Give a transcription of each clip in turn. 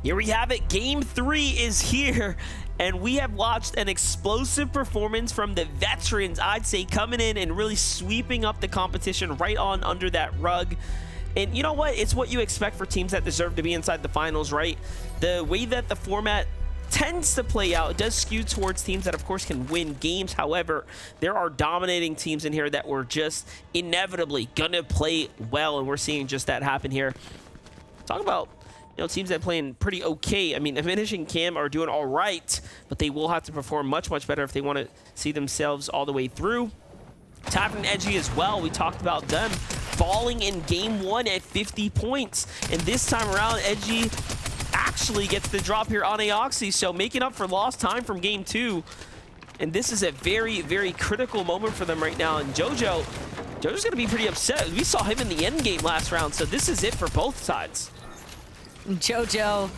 Here we have it. Game 3 is here, and we have watched an explosive performance from the veterans, I'd say, coming in and really sweeping up the competition right on under that rug. And you know what? It's what you expect for teams that deserve to be inside the finals, right? The way that the format tends to play out, it does skew towards teams that, of course, can win games. However, there are dominating teams in here that were just inevitably going to play well, and we're seeing just that happen here. Talk about teams that are playing pretty okay. I mean, Diminish and Cam are doing all right, but they will have to perform much, much better if they want to see themselves all the way through. Tavern Edgy as well. We talked about them falling in game 1 at 50 points. And this time around, Edgy actually gets the drop here on Aoxy, so making up for lost time from game 2. And this is a very, very critical moment for them right now. And Jojo's going to be pretty upset. We saw him in the end game last round, so this is it for both sides. Jojo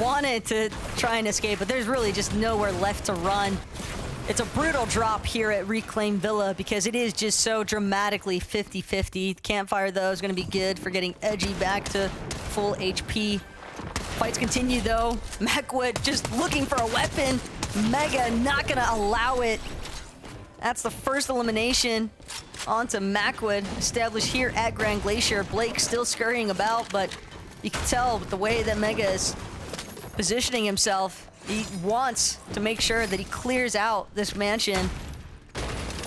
wanted to try and escape, but there's really just nowhere left to run. It's a brutal drop here at Reclaim Villa because it is just so dramatically 50-50. Campfire, though, is going to be good for getting Edgy back to full HP. Fights continue, though. Macwood just looking for a weapon. Mega not going to allow it. That's the first elimination onto Macwood, established here at Grand Glacier. Blake still scurrying about, but you can tell with the way that Mega is positioning himself, he wants to make sure that he clears out this mansion.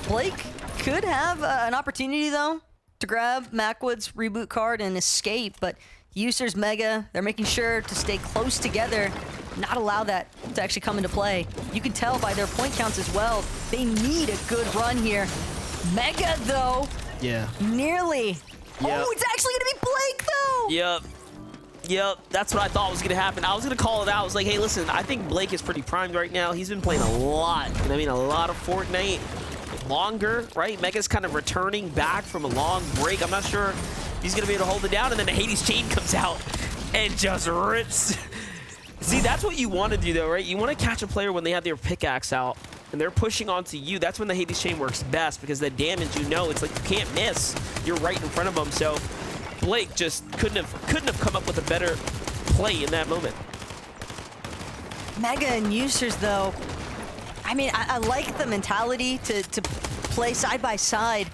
Blake could have an opportunity, though, to grab Macwood's reboot card and escape, but User's Mega, they're making sure to stay close together, not allow that to actually come into play. You can tell by their point counts as well, they need a good run here. Mega, though, nearly. Yep. Oh, it's actually going to be Blake, though. Yep, that's what I thought was going to happen. I was going to call it out. I was like, hey, listen, I think Blake is pretty primed right now. He's been playing a lot, and I mean a lot of Fortnite. Longer, right? Mega's kind of returning back from a long break. I'm not sure if he's going to be able to hold it down, and then the Hades chain comes out and just rips. See, that's what you want to do, though, right? You want to catch a player when they have their pickaxe out, and they're pushing onto you. That's when the Hades chain works best, because the damage, it's like you can't miss. You're right in front of them, so Blake just couldn't have come up with a better play in that moment. Mega and Users, though, I mean, I like the mentality to play side by side.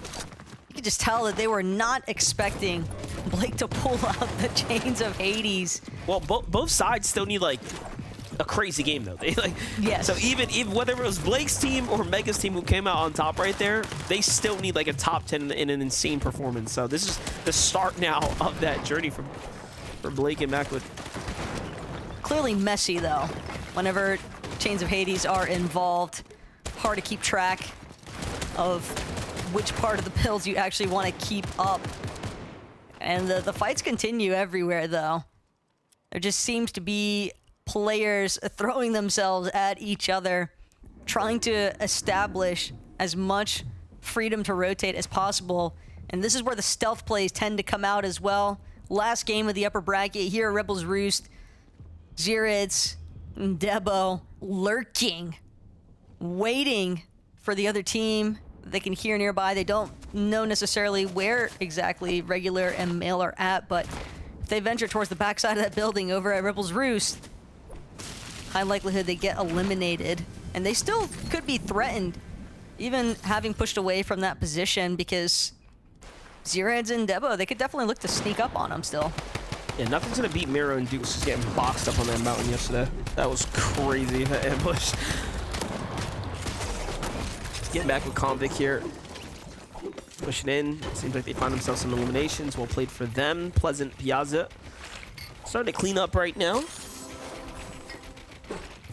You can just tell that they were not expecting Blake to pull out the chains of Hades. Well, both sides still need like a crazy game, though. Yes. So even whether it was Blake's team or Mega's team who came out on top right there, they still need like a top 10 in an insane performance. So this is the start now of that journey for Blake and Macwood. Clearly messy, though. Whenever Chains of Hades are involved, hard to keep track of which part of the builds you actually want to keep up. And the fights continue everywhere, though. There just seems to be players throwing themselves at each other, trying to establish as much freedom to rotate as possible. And this is where the stealth plays tend to come out as well. Last game of the upper bracket here at Rebels Roost. Zirids and Debo lurking, waiting for the other team. They can hear nearby. They don't know necessarily where exactly Regular and Male are at, but if they venture towards the backside of that building over at Rebels Roost, high likelihood they get eliminated. And they still could be threatened, even having pushed away from that position, because Zirids and Debo, they could definitely look to sneak up on them still. Yeah, nothing's gonna beat Miro and Dukes just getting boxed up on that mountain yesterday. That was crazy, that ambush. Getting back with Convict here. Pushing in. Seems like they find themselves some eliminations. Well played for them. Pleasant Piazza. Starting to clean up right now.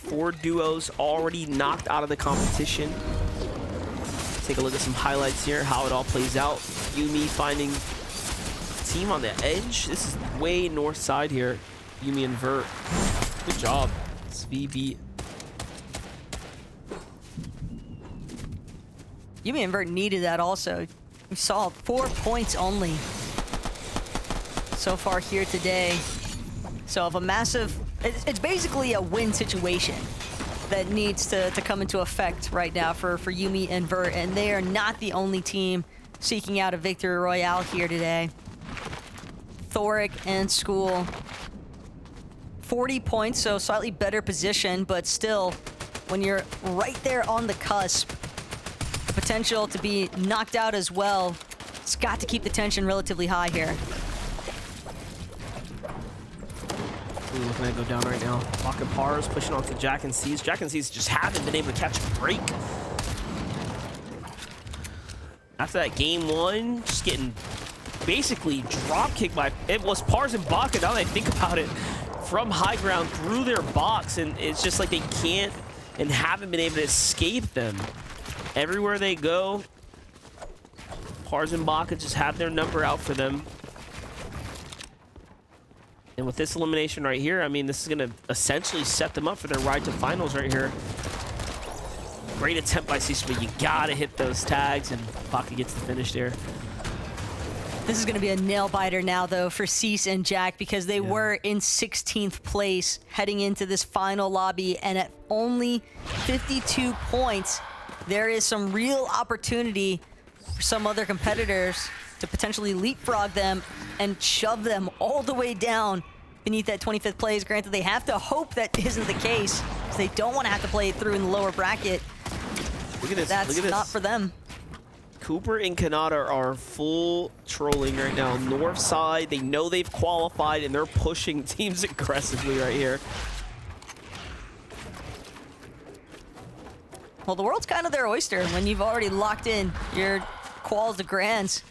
4 duos already knocked out of the competition. Take a look at some highlights here, how it all plays out. Yumi finding team on the edge. This is way north side here. Yumi and Vert. Good job. It's VB. Yumi and Vert needed that also. We saw 4 points only so far here today. So of a massive, it's basically a win situation that needs to come into effect right now for Yumi and Vert, and they are not the only team seeking out a victory royale here today. Thoric and School 40 points, so slightly better position, but still, when you're right there on the cusp, the potential to be knocked out as well, it's got to keep the tension relatively high here. Looking at go down right now. Lock and Pars pushing onto Jack and C's. Jack and C's just haven't been able to catch a break. After that game one, just getting basically drop kicked by, it was Pars and Baka, now that I think about it, from high ground through their box, and it's just like they can't and haven't been able to escape them. Everywhere they go, Pars and Baka just have their number out for them. And with this elimination right here, I mean, this is going to essentially set them up for their ride to finals right here. Great attempt by Cecil, but you got to hit those tags, and Baka gets the finish there. This is going to be a nail-biter now, though, for Cease and Jack, because they were in 16th place heading into this final lobby, and at only 52 points, there is some real opportunity for some other competitors to potentially leapfrog them and shove them all the way down beneath that 25th place. Granted, they have to hope that isn't the case, because they don't want to have to play it through in the lower bracket. Look at this. That's look at this. not for them. Cooper and Kanata are full trolling right now. North side, they know they've qualified, and they're pushing teams aggressively right here. Well, the world's kind of their oyster when you've already locked in your quals to grands.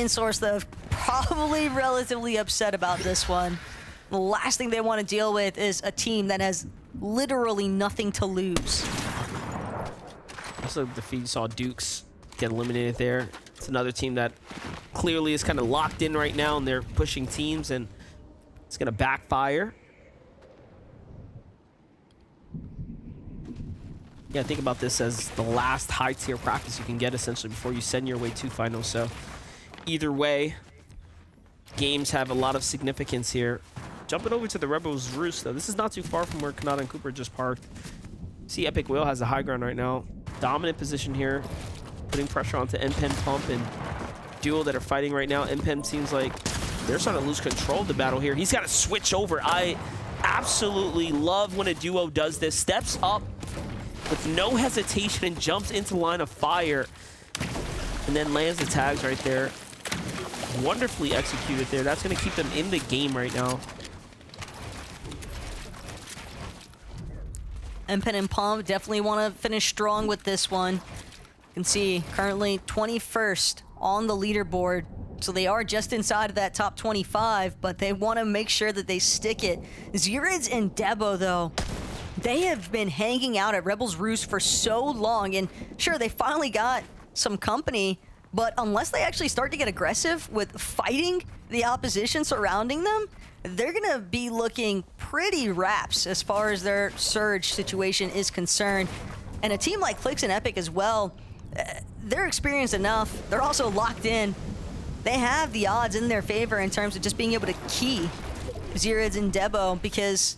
Source, though, probably relatively upset about this one. The last thing they want to deal with is a team that has literally nothing to lose. Also, the feed saw Dukes get eliminated there. It's another team that clearly is kind of locked in right now, and they're pushing teams, and it's going to backfire. Yeah, think about this as the last high-tier practice you can get, essentially, before you send your way to finals. So either way, games have a lot of significance here. Jumping over to the Rebels Roost, though. This is not too far from where Kanata and Cooper just parked. See, Epic Whale has the high ground right now. Dominant position here, putting pressure onto NPen Pump and Duo that are fighting right now. NPen seems like they're starting to lose control of the battle here. He's got to switch over. I absolutely love when a duo does this. Steps up with no hesitation and jumps into line of fire, and then lands the tags right there. Wonderfully executed there. That's going to keep them in the game right now. NPen and Palm definitely want to finish strong with this one. You can see currently 21st on the leaderboard, so they are just inside of that top 25, but they want to make sure that they stick it. Zirids and Debo, though, they have been hanging out at Rebels Roost for so long, and sure, they finally got some company, but unless they actually start to get aggressive with fighting the opposition surrounding them, they're going to be looking pretty raps as far as their surge situation is concerned. And a team like Clix and Epic as well, they're experienced enough. They're also locked in. They have the odds in their favor in terms of just being able to key Zirids and Debo, because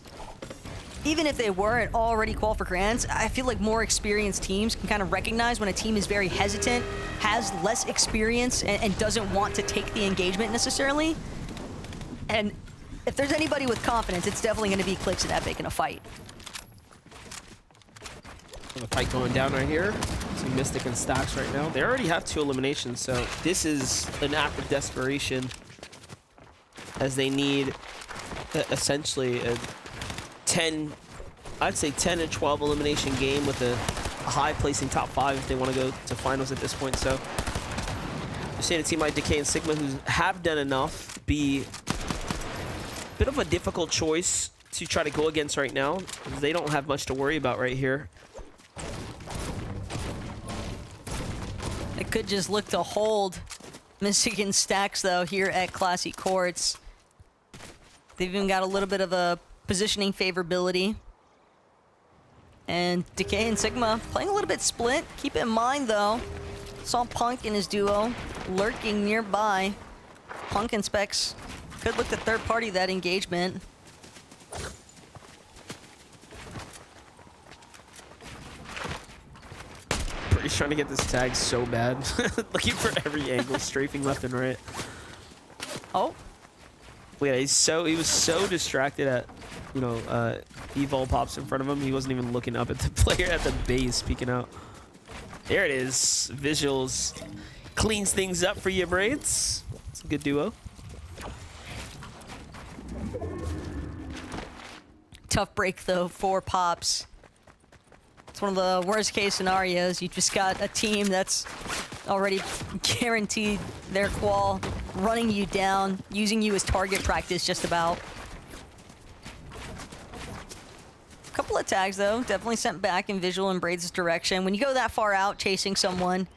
even if they weren't already qualified for grands, I feel like more experienced teams can kind of recognize when a team is very hesitant, has less experience, and doesn't want to take the engagement necessarily. And if there's anybody with confidence, it's definitely going to be Clix and Epic in a fight. The fight going down right here. Some Mystic and Stacks right now. They already have 2 eliminations, so this is an act of desperation, as they need essentially a 10, I'd say 10 to 12 elimination game with a high placing top 5 if they want to go to finals at this point. So you're seeing a team like Decay and Sigma, who have done enough, be a bit of a difficult choice to try to go against right now, because they don't have much to worry about right here. It could just look to hold Michigan Stacks, though, here at Classy Courts. They've even got a little bit of a positioning favorability. And Decay and Sigma playing a little bit split. Keep in mind, though, saw Punk and his duo lurking nearby. Punk and Specs could look to third party that engagement. He's trying to get this tag so bad. Looking for every angle, strafing left and right. Oh, Yeah, he was so distracted at, you know, Evol pops in front of him. He wasn't even looking up at the player at the base peeking out. There it is. Visuals cleans things up for you, Braids. It's a good duo. Tough break, though, for Pops. It's one of the worst case scenarios. You just got a team that's already guaranteed their qual, running you down, using you as target practice just about. Couple of tags, though, definitely sent back in Visual and Braids' direction. When you go that far out chasing someone,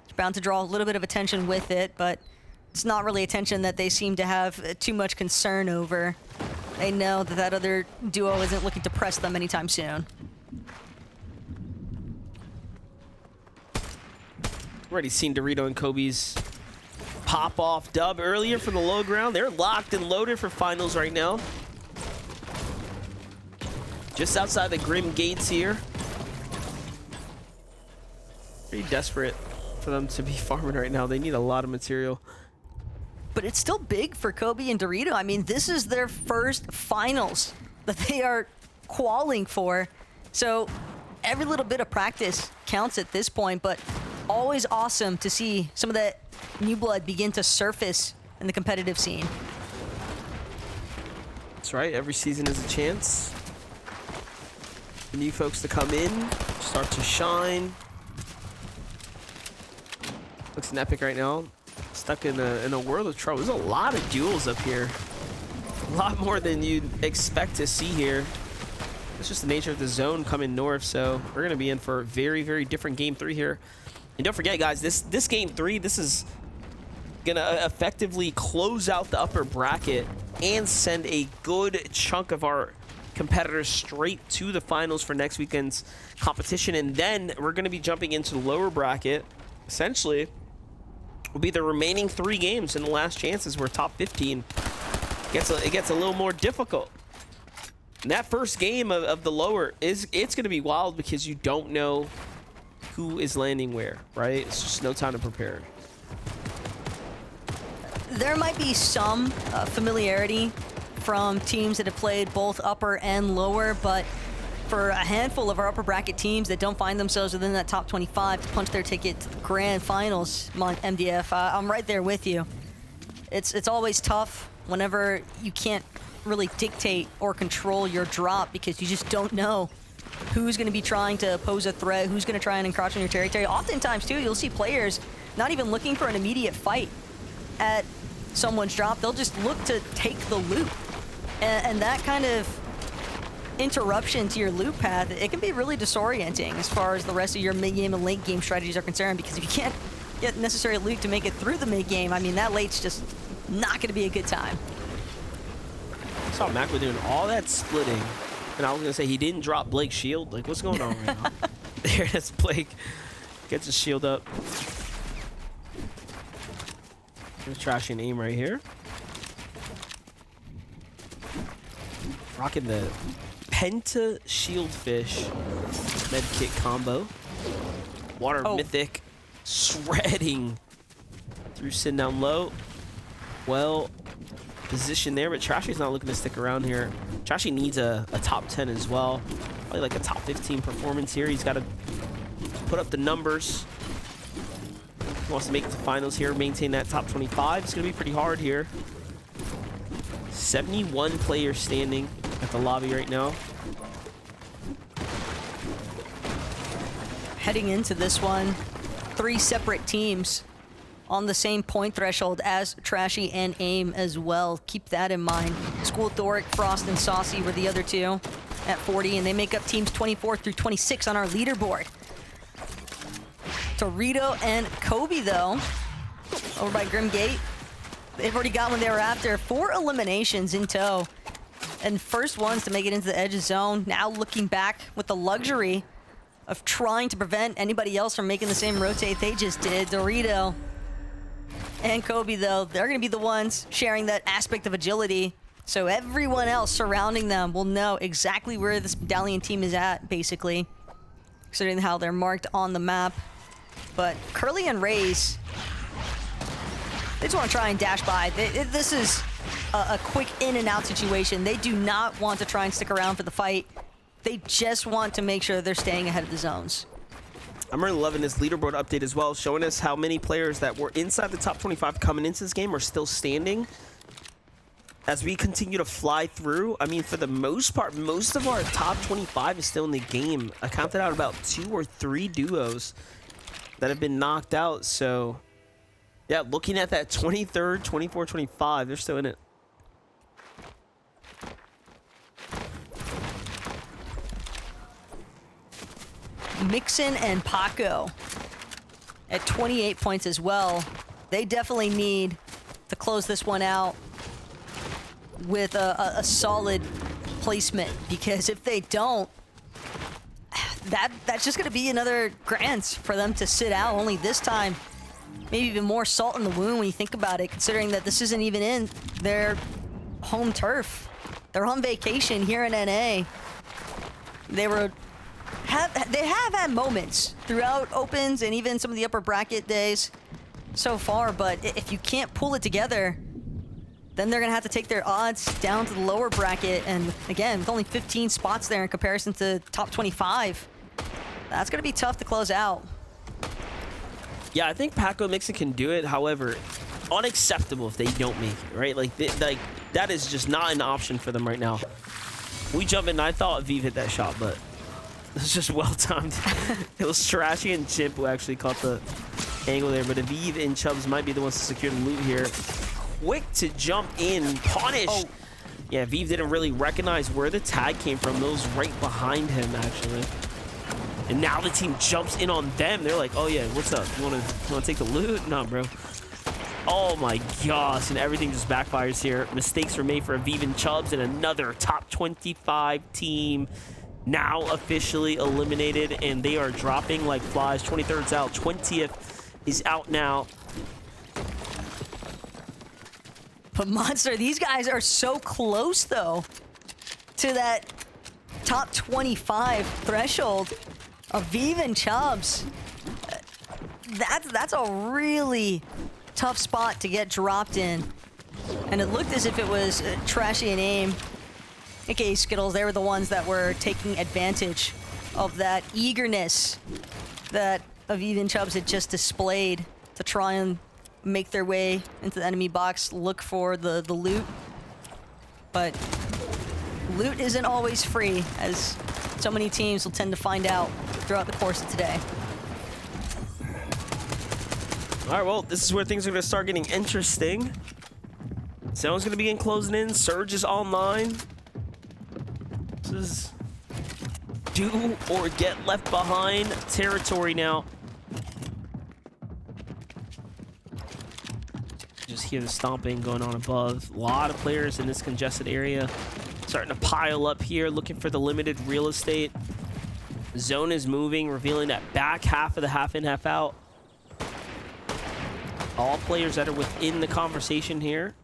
it's bound to draw a little bit of attention with it, but it's not really attention that they seem to have too much concern over. They know that that other duo isn't looking to press them anytime soon. Already seen Dorito and Kobe's pop-off dub earlier from the low ground. They're locked and loaded for finals right now. Just outside the Grim gates here. Pretty desperate for them to be farming right now. They need a lot of material. But it's still big for Kobe and Dorito. I mean, this is their first finals that they are qualing for. So every little bit of practice counts at this point, but always awesome to see some of that new blood begin to surface in the competitive scene. That's right, every season is a chance for new folks to come in, start to shine. Looks an epic right now. Stuck in a world of trouble. There's a lot of duels up here. A lot more than you'd expect to see here. It's just the nature of the zone coming north, so we're going to be in for a very, very different Game 3 here. And don't forget, guys, this Game 3, this is going to effectively close out the upper bracket and send a good chunk of our competitors straight to the finals for next weekend's competition. And then we're going to be jumping into the lower bracket. Essentially, will be the remaining 3 games, and the last chances where top 15 it gets a little more difficult. And that first game of the lower it's going to be wild because you don't know who is landing where, right? It's just no time to prepare. There might be some familiarity from teams that have played both upper and lower, but for a handful of our upper bracket teams that don't find themselves within that top 25 to punch their ticket to the grand finals, MDF, I'm right there with you. It's always tough whenever you can't really dictate or control your drop because you just don't know who's going to be trying to pose a threat, who's going to try and encroach on your territory. Oftentimes, too, you'll see players not even looking for an immediate fight at someone's drop. They'll just look to take the loot. And that kind of interruption to your loop path, it can be really disorienting as far as the rest of your mid-game and late-game strategies are concerned, because if you can't get necessary loot to make it through the mid-game, I mean, that late's just not going to be a good time. I saw Macklin doing all that splitting, and I was going to say he didn't drop Blake's shield. Like, what's going on right now? There it is, Blake gets his shield up. There's Trashy and aim right here. Rocking the Penta Shieldfish medkit combo. Water Mythic shredding through Sin down low. Well positioned there, but Trashy's not looking to stick around here. Trashy needs a top 10 as well. Probably like a top 15 performance here. He's got to put up the numbers. He wants to make it to finals here, maintain that top 25. It's going to be pretty hard here. 71 players standing at the lobby right now. Heading into this one, 3 separate teams on the same point threshold as Trashy and AIM as well. Keep that in mind. School Thoric, Frost, and Saucy were the other 2 at 40, and they make up teams 24 through 26 on our leaderboard. Dorito and Kobe, though, over by Grim Gate. They've already got one they were after. 4 eliminations in tow. And first ones to make it into the edge zone. Now looking back with the luxury of trying to prevent anybody else from making the same rotate they just did. Dorito and Kobe, though, they're going to be the ones sharing that aspect of agility. So everyone else surrounding them will know exactly where this Medallion team is at, basically, considering how they're marked on the map. But Curly and Raze, they just want to try and dash by. This is a quick in and out situation. They do not want to try and stick around for the fight. They just want to make sure they're staying ahead of the zones. I'm really loving this leaderboard update as well, showing us how many players that were inside the top 25 coming into this game are still standing. As we continue to fly through, I mean, for the most part, most of our top 25 is still in the game. I counted out about 2 or 3 duos that have been knocked out. So, yeah, looking at that 23rd, 24, 25, they're still in it. Mixon and Paco at 28 points as well. They definitely need to close this one out with a solid placement, because if they don't, that's just going to be another grant for them to sit out. Only this time, maybe even more salt in the wound when you think about it, considering that this isn't even in their home turf. They're on vacation here in NA. They have had moments throughout opens and even some of the upper bracket days so far, but if you can't pull it together, then they're going to have to take their odds down to the lower bracket. And again, with only 15 spots there in comparison to top 25, that's going to be tough to close out. Yeah, I think Paco Mixon can do it. However, unacceptable if they don't make it, right? Like that is just not an option for them right now. We jump in. I thought Vive hit that shot, but it's just well timed. It was Trashy and Chip who actually caught the angle there, but Vive and Chubbs might be the ones to secure the loot here. Quick to jump in, punish. Oh. Yeah, Vive didn't really recognize where the tag came from. It was right behind him, actually. And now the team jumps in on them. They're like, oh yeah, what's up? You wanna take the loot? No, bro. Oh my gosh, and everything just backfires here. Mistakes were made for Vive and Chubbs, and another top 25 team now officially eliminated, and they are dropping like flies. 23rd's out, 20th is out now. But Monster, these guys are so close, though, to that top 25 threshold of Vive and Chubbs. That's a really tough spot to get dropped in. And it looked as if it was Trashy and Aim, aka Skittles. They were the ones that were taking advantage of that eagerness that Vive and Chubbs had just displayed to try and make their way into the enemy box, look for the loot. But loot isn't always free, as so many teams will tend to find out throughout the course of today. All right, well, this is where things are going to start getting interesting. Someone's going to begin closing in. Surge is online. This is do or get left behind territory now. Just hear the stomping going on above. A lot of players in this congested area starting to pile up here, looking for the limited real estate. The zone is moving, revealing that back half of the half in, half out. All players that are within the conversation here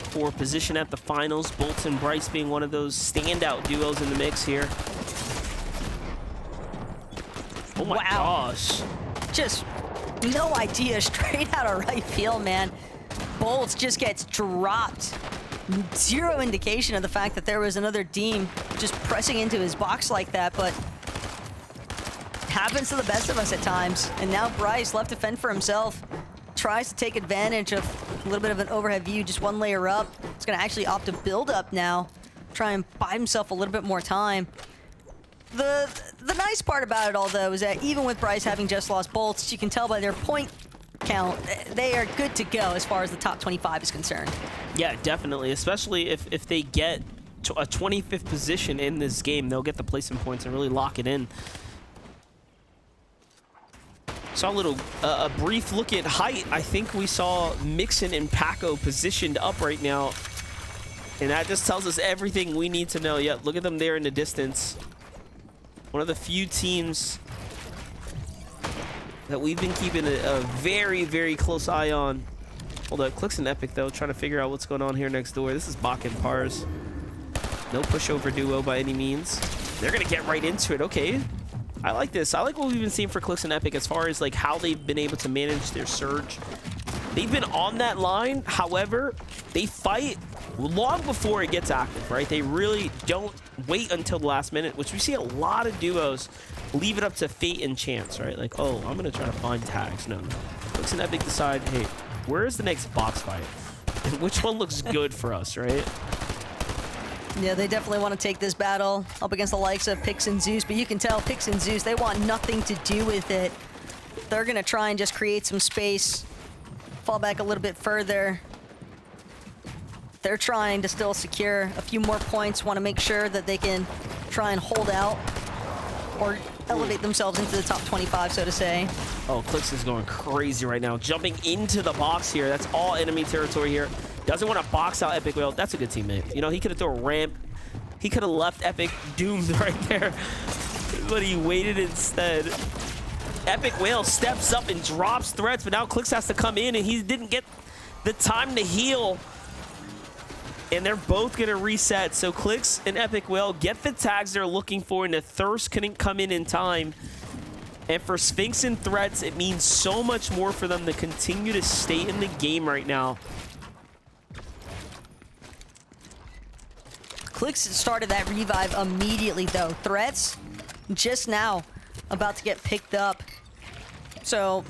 for position at the finals. Bolts and Bryce being one of those standout duos in the mix here. Oh my gosh. Just no idea, straight out of right field, man. Bolts just gets dropped. Zero indication of the fact that there was another team just pressing into his box like that, but happens to the best of us at times. And now Bryce, left to fend for himself, tries to take advantage of a little bit of an overhead view, just one layer up. He's gonna actually opt to build up now, try and buy himself a little bit more time. The nice part about it all, though, is that even with Bryce having just lost Bolts, you can tell by their point count, they are good to go as far as the top 25 is concerned. Yeah, definitely, especially if they get to a 25th position in this game, they'll get the placement points and really lock it in. Saw a brief look at height. I think we saw Mixon and Paco positioned up right now, and that just tells us everything we need to know. Yeah, look at them there in the distance. One of the few teams that we've been keeping a very, very close eye on. Hold up, Clicks and Epic, though, trying to figure out what's going on here next door. This is Bach and Pars. No pushover duo by any means. They're going to get right into it. Okay. I like this. I like what we've been seeing for Clicks and Epic as far as like how they've been able to manage their surge They've been on that line. However, they fight long before it gets active, right? They really don't wait until the last minute, which we see a lot of duos leave it up to fate and chance, right? Like, oh, I'm going to try to find tags. No. Looks in Epic decide, hey, where is the next box fight? And which one looks good for us, right? Yeah, they definitely want to take this battle up against the likes of Pix and Zeus, but you can tell Pix and Zeus, they want nothing to do with it. They're going to try and just create some space, fall back a little bit further. They're trying to still secure a few more points, want to make sure that they can try and hold out or elevate themselves into the top 25, so to say. Oh, Clix is going crazy right now, jumping into the box here. That's all enemy territory here. Doesn't want to box out Epic Whale. That's a good teammate. You know, he could have thrown a ramp. He could have left Epic doomed right there, but he waited instead. Epic Whale steps up and drops threats, but now Clix has to come in, and he didn't get the time to heal. And they're both going to reset. So Clix and Epic Whale get the tags they're looking for, and the Thirst couldn't come in time. And for Sphinx and Threats, it means so much more for them to continue to stay in the game right now. Clix started that revive immediately, though. Threats, just now, about to get picked up. So,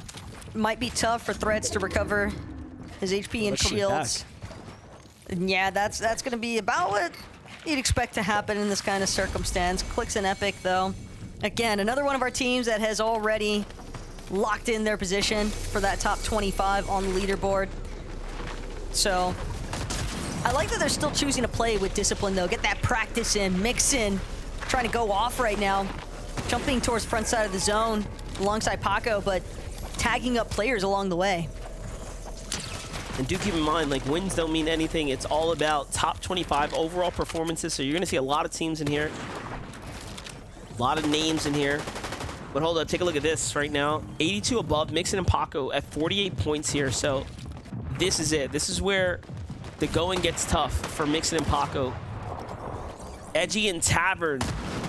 might be tough for Threats to recover his HP and shields. And yeah, that's going to be about what you'd expect to happen in this kind of circumstance. Clix and Epic, though. Again, another one of our teams that has already locked in their position for that top 25 on the leaderboard. So, I like that they're still choosing to play with discipline, though. Get that practice in, mix in, trying to go off right now. Jumping towards front side of the zone alongside Paco, but tagging up players along the way. And do keep in mind, like, wins don't mean anything. It's all about top 25 overall performances. So you're going to see a lot of teams in here. A lot of names in here. But hold up, take a look at this right now. 82 above, Mixon and Paco at 48 points here. So this is it. This is where the going gets tough for Mixon and Paco. Edgy and Tavern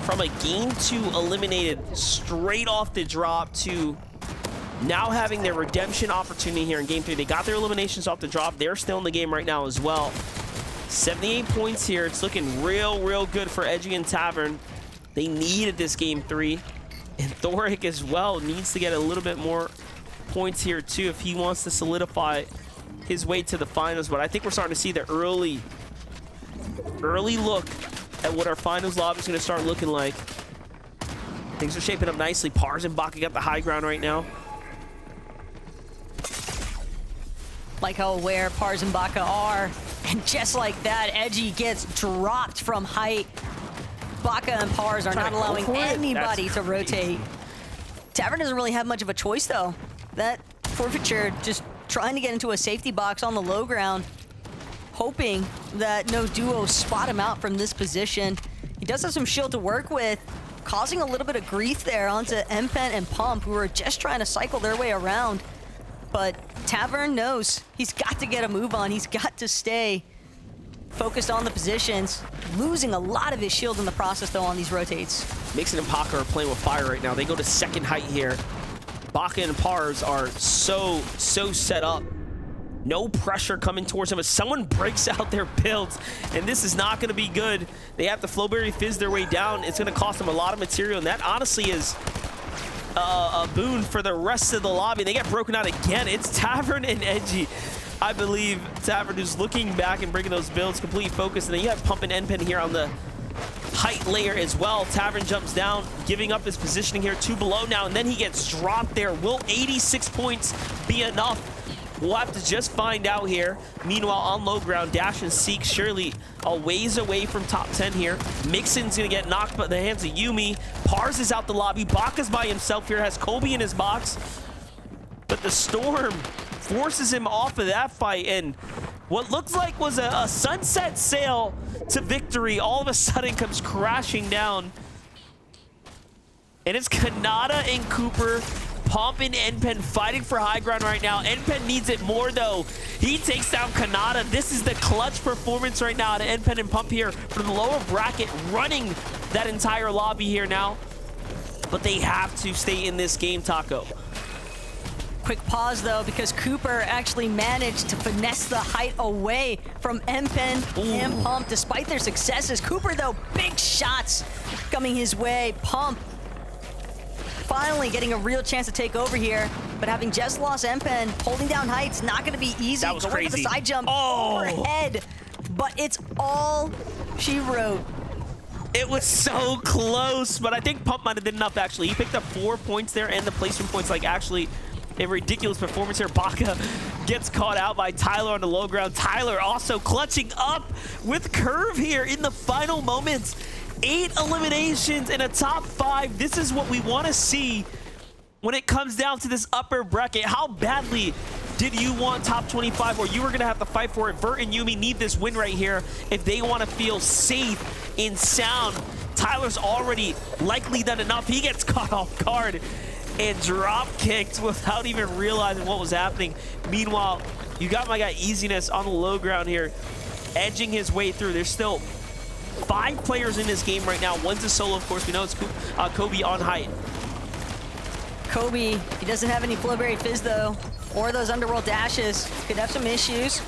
from a game 2 eliminated straight off the drop to now having their redemption opportunity here in game 3. They got their eliminations off the drop. They're still in the game right now as well. 78 points here. It's looking real good for Edgy and Tavern. They needed this game 3. And Thoric as well needs to get a little bit more points here too if he wants to solidify his way to the finals. But I think we're starting to see the early look at what our finals lobby is going to start looking like. Things are shaping up nicely. Pars and Baka got the high ground right now. Like how aware Pars and Baka are. And just like that, Edgy gets dropped from height. Baka and Pars are not allowing anybody to rotate. Tavern doesn't really have much of a choice, though. That forfeiture just trying to get into a safety box on the low ground, hoping that no duos spot him out from this position. He does have some shield to work with, causing a little bit of grief there onto Empen and Pump, who are just trying to cycle their way around. But Tavern knows he's got to get a move on. He's got to stay focused on the positions, losing a lot of his shield in the process, though, on these rotates. Mixon and Paca are playing with fire right now. They go to second height here. Baka and Pars are so set up. No pressure coming towards them as someone breaks out their builds, and this is not going to be good. They have to Flowberry Fizz their way down. It's going to cost them a lot of material, and that honestly is a boon for the rest of the lobby. They get broken out again. It's Tavern and Edgy. I believe Tavern is looking back and bringing those builds complete focus, and then you have Pump and Enpen here on the height layer as well. Tavern jumps down, giving up his positioning here, 2 below now, and then he gets dropped there. Will 86 points be enough? We'll have to just find out here. Meanwhile, on low ground, Dash and Seek surely a ways away from top 10 here. Mixon's gonna get knocked by the hands of Yumi. Pars is out the lobby. Baka's by himself here, has Kobe in his box. But the Storm forces him off of that fight, and what looks like was a sunset sail to victory all of a sudden comes crashing down. And it's Kanata and Cooper, Pump and Enpen fighting for high ground right now. Enpen needs it more, though. He takes down Kanata. This is the clutch performance right now to Enpen and Pump here for the lower bracket, running that entire lobby here now. But they have to stay in this game, Taco. quick pause, though, because Cooper actually managed to finesse the height away from M-Pen and Pump. Despite their successes, Cooper, though, big shots coming his way. Pump finally getting a real chance to take over here, but having just lost M-Pen, holding down heights, not going to be easy. That was going crazy. for the side jump overhead, but it's all she wrote. It was so close, but I think Pump might have did enough, actually. He picked up 4 points there and the placement points. Like, actually, a ridiculous performance here. Baka gets caught out by Tyler on the low ground. Tyler also clutching up with Curve here in the final moments. 8 eliminations in a top 5. This is what we want to see when it comes down to this upper bracket. How badly did you want top 25, or you were going to have to fight for it? Vert and Yumi need this win right here if they want to feel safe in sound. Tyler's already likely done enough. He gets caught off guard and drop kicked without even realizing what was happening. Meanwhile, you got my guy Easiness on the low ground here, edging his way through. There's still 5 players in this game right now. One's a solo, of course. We know it's Kobe on height. Kobe, he doesn't have any Flowberry Fizz, though, or those Underworld dashes. Could have some issues.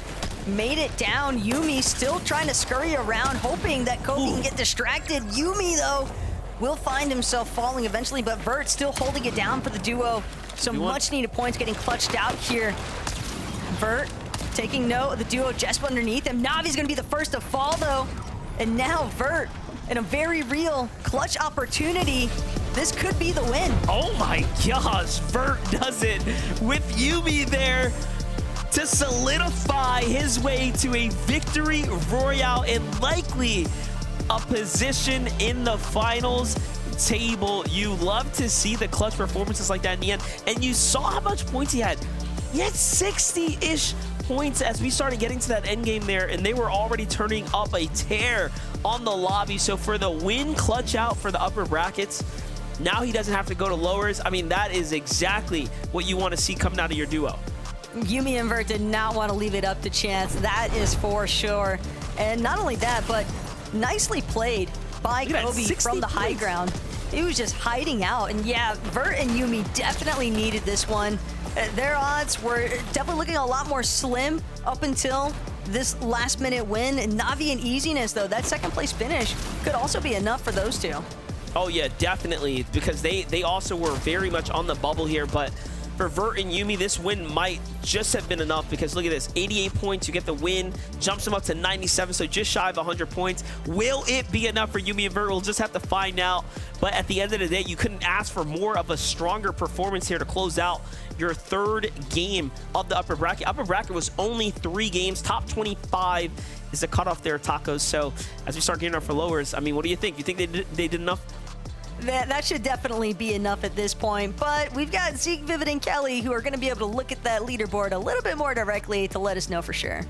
Made it down. Yumi still trying to scurry around, hoping that Kobe can get distracted. Yumi, though, will find himself falling eventually, but Vert still holding it down for the duo. Some much-needed points getting clutched out here. Vert taking note of the duo just underneath him. Navi's going to be the first to fall, though. And now Vert in a very real clutch opportunity. This could be the win. Oh my gosh, Vert does it with Yumi there to solidify his way to a victory royale and likely a position in the finals table. You love to see the clutch performances like that in the end, and you saw how much points he had. He had 60-ish points as we started getting to that end game there, and they were already turning up a tear on the lobby. So for the win clutch out for the upper brackets, now he doesn't have to go to lowers. I mean, that is exactly what you want to see coming out of your duo. Yumi and Vert did not want to leave it up to chance. That is for sure. And not only that, but nicely played by Kobe from the high ground. He was just hiding out. And yeah, Vert and Yumi definitely needed this one. Their odds were definitely looking a lot more slim up until this last-minute win. And Navi and Easiness, though, that second-place finish could also be enough for those two. Oh, yeah, definitely, because they also were very much on the bubble here. But for Vert and Yumi, this win might just have been enough, because look at this, 88 points, you get the win, jumps them up to 97, so just shy of 100 points. Will it be enough for Yumi and Vert? We'll just have to find out. But at the end of the day, you couldn't ask for more of a stronger performance here to close out your 3rd game of the upper bracket. Upper bracket was only 3 games. Top 25 is the cutoff there, Tacos. So as we start getting up for lowers, I mean, what do you think? You think they did enough? That should definitely be enough at this point, but we've got Zeke, Vivid, and Kelly who are going to be able to look at that leaderboard a little bit more directly to let us know for sure.